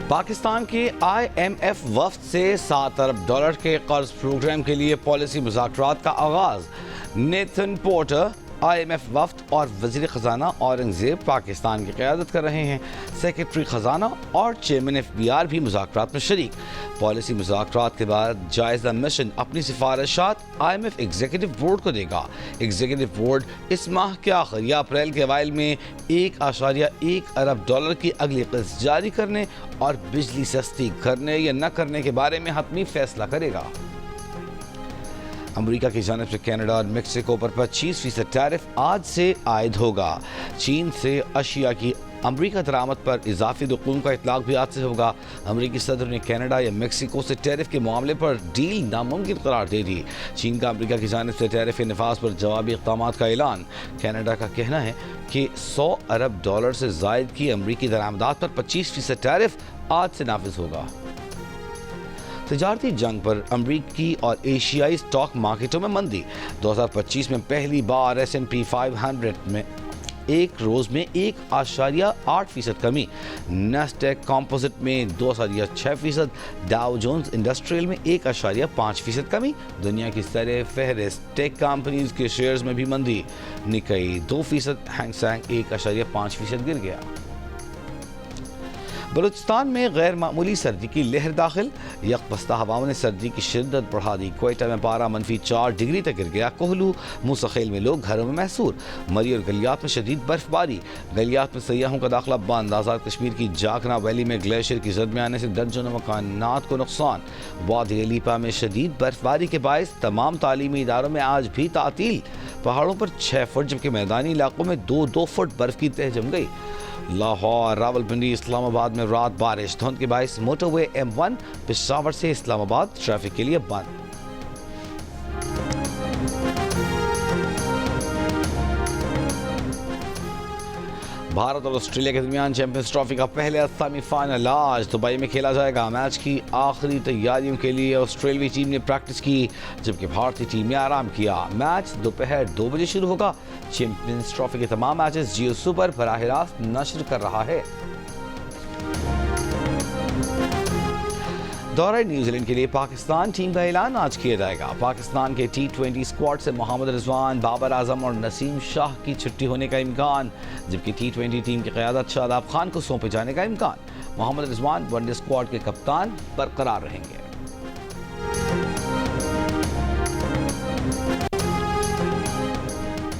پاکستان کے IMF وفد سے $7 ارب کے قرض پروگرام کے لیے پالیسی مذاکرات کا آغاز۔ نیتھن پورٹر IMF وفد اور وزیر خزانہ اورنگزیب پاکستان کی قیادت کر رہے ہیں۔ سیکرٹری خزانہ اور چیئرمین FBR بھی مذاکرات میں شریک۔ پالیسی مذاکرات کے بعد جائزہ مشن اپنی سفارشات IMF ایگزیکٹو بورڈ کو دے گا۔ ایگزیکٹو بورڈ اس ماہ کے آخر یا اپریل کے اوائل میں $1.1 ارب کی اگلی قسط جاری کرنے اور بجلی سستی کرنے یا نہ کرنے کے بارے میں حتمی فیصلہ کرے گا۔ امریکہ کی جانب سے کینیڈا اور میکسیکو پر 25% ٹیرف آج سے عائد ہوگا۔ چین سے اشیاء کی امریکہ درآمد پر اضافی رقوم کا اطلاق بھی آج سے ہوگا۔ امریکی صدر نے کینیڈا یا میکسیکو سے ٹیرف کے معاملے پر ڈیل ناممکن قرار دے دی۔ چین کا امریکہ کی جانب سے ٹیرف کے نفاذ پر جوابی اقدامات کا اعلان۔ کینیڈا کا کہنا ہے کہ $100 ارب سے زائد کی امریکی درآمدات پر 25% ٹیرف آج سے نافذ ہوگا۔ تجارتی جنگ پر امریکی اور ایشیائی سٹاک مارکیٹوں میں مندی۔ 2025 میں پہلی بار S&P 500 میں ایک روز میں 1.8% کمی، نیسڈیک کمپوزٹ میں 2.6%، ڈاؤ جونز انڈسٹریل میں 1.5% کمی۔ دنیا کی سر فہرست ٹیک کمپنیز کے شیئرز میں بھی مندی، نکئی 2%، ہینگ سینگ 1.5% گر گیا۔ بلوچستان میں غیر معمولی سردی کی لہر داخل، یکپستہ ہواؤں نے سردی کی شدت بڑھا دی۔ کوئٹہ میں پارہ -4 ڈگری تک گر گیا۔ کوہلو موسی خیل میں لوگ گھروں میں محصور۔ مری اور گلیات میں شدید برف باری، گلیات میں سیاحوں کا داخلہ بند۔ آزاد کشمیر کی جاکنا ویلی میں گلیشیئر کی زد میں آنے سے درجنوں مکانات کو نقصان۔ وادی لیپا میں شدید برف باری کے باعث تمام تعلیمی اداروں میں آج بھی تعطیل۔ پہاڑوں پر 6 فٹ جبکہ میدانی علاقوں میں 2 فٹ برف کی تہ جم گئی۔ لاہور، راولپنڈی، اسلام آباد میں رات بارش، دھند کے باعث موٹر وے M1 پشاور سے اسلام آباد ٹریفک کے لیے بند۔ بھارت اور آسٹریلیا کے درمیان چیمپئنز ٹرافی کا پہلا سیمی فائنل آج دبئی میں کھیلا جائے گا۔ میچ کی آخری تیاریوں کے لیے آسٹریلوی ٹیم نے پریکٹس کی جبکہ بھارتی ٹیم نے آرام کیا۔ میچ دوپہر 2 بجے شروع ہوگا۔ چیمپئنز ٹرافی کے تمام میچز جیو سپر براہ راست نشر کر رہا ہے۔ دورہ نیوزی لینڈ کے لیے پاکستان ٹیم کا اعلان آج کیا جائے گا۔ پاکستان کے T20 اسکواڈ سے محمد رضوان، بابر اعظم اور نسیم شاہ کی چھٹی ہونے کا امکان، جبکہ T20 ٹیم کی قیادت شاداب خان کو سونپے جانے کا امکان۔ محمد رضوان ون ڈے اسکواڈ کے کپتان برقرار رہیں گے۔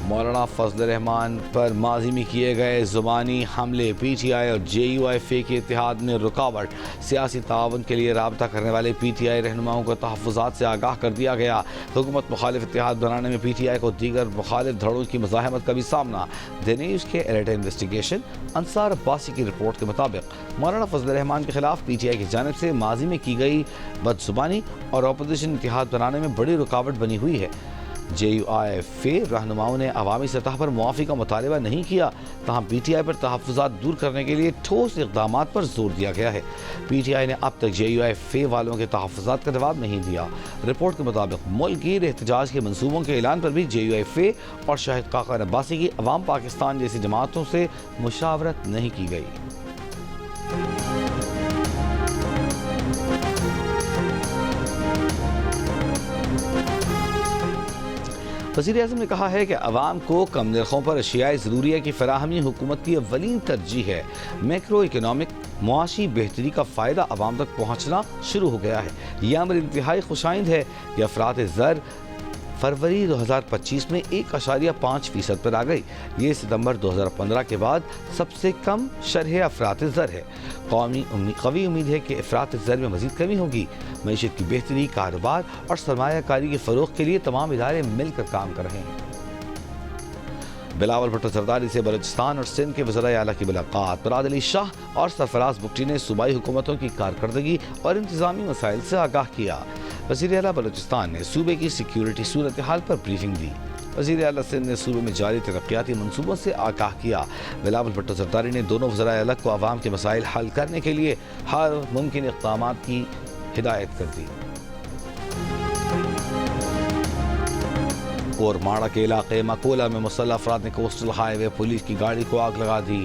مولانا فضل الرحمان پر ماضی میں کیے گئے زبانی حملے، PTI اور JUIF کے اتحاد میں رکاوٹ۔ سیاسی تعاون کے لیے رابطہ کرنے والے PTI رہنماؤں کو تحفظات سے آگاہ کر دیا گیا۔ حکومت مخالف اتحاد بنانے میں PTI کو دیگر مخالف دھڑوں کی مزاحمت کا بھی سامنا۔ دی نیوز کے ایڈیٹر انویسٹیگیشن انصار عباسی کی رپورٹ کے مطابق مولانا فضل الرحمان کے خلاف PTI کی جانب سے ماضی میں کی گئی بدزبانی اور اپوزیشن اتحاد بنانے میں بڑی رکاوٹ بنی ہوئی ہے۔ JUIF رہنماؤں نے عوامی سطح پر معافی کا مطالبہ نہیں کیا، تاہم PTI پر تحفظات دور کرنے کے لیے ٹھوس اقدامات پر زور دیا گیا ہے۔ PTI نے اب تک JUIF والوں کے تحفظات کا جواب نہیں دیا۔ رپورٹ کے مطابق ملک گیر احتجاج کے منصوبوں کے اعلان پر بھی JUIF اور شاہد خاقان عباسی کی عوام پاکستان جیسی جماعتوں سے مشاورت نہیں کی گئی۔ وزیر اعظم نے کہا ہے کہ عوام کو کم نرخوں پر اشیاء ضروریہ کی فراہمی حکومت کی اولین ترجیح ہے۔ میکرو اکنامک معاشی بہتری کا فائدہ عوام تک پہنچنا شروع ہو گیا ہے۔ یہ امر انتہائی خوش آئند ہے کہ افراط زر فروری 2025 میں 1.5% پر آ گئی۔ یہ ستمبر 2015 کے بعد سب سے کم شرح افراط زر ہے۔ قوی امید ہے کہ افراط زر میں مزید کمی ہوگی۔ معیشت کی بہتری، کاروبار اور سرمایہ کاری کے فروغ کے لیے تمام ادارے مل کر کام کر رہے ہیں۔ بلاول بھٹو زرداری سے بلوچستان اور سندھ کے وزرائے اعلیٰ کی ملاقات۔ مراد علی شاہ اور سرفراز بگٹی نے صوبائی حکومتوں کی کارکردگی اور انتظامی مسائل سے آگاہ کیا۔ وزیر اعلیٰ بلوچستان نے صوبے کی سیکیورٹی صورتحال پر بریفنگ دی۔ وزیر اعلیٰ سندھ نے صوبے میں جاری ترقیاتی منصوبوں سے آگاہ کیا۔ بلاول بھٹو زرداری نے دونوں وزرائے اعلیٰ کو عوام کے مسائل حل کرنے کے لیے ہر ممکن اقدامات کی ہدایت کر دی۔ اور ماڑا کے علاقے مکولا میں مسلح افراد نے کوسٹل ہائی وے پولیس کی گاڑی کو آگ لگا دی۔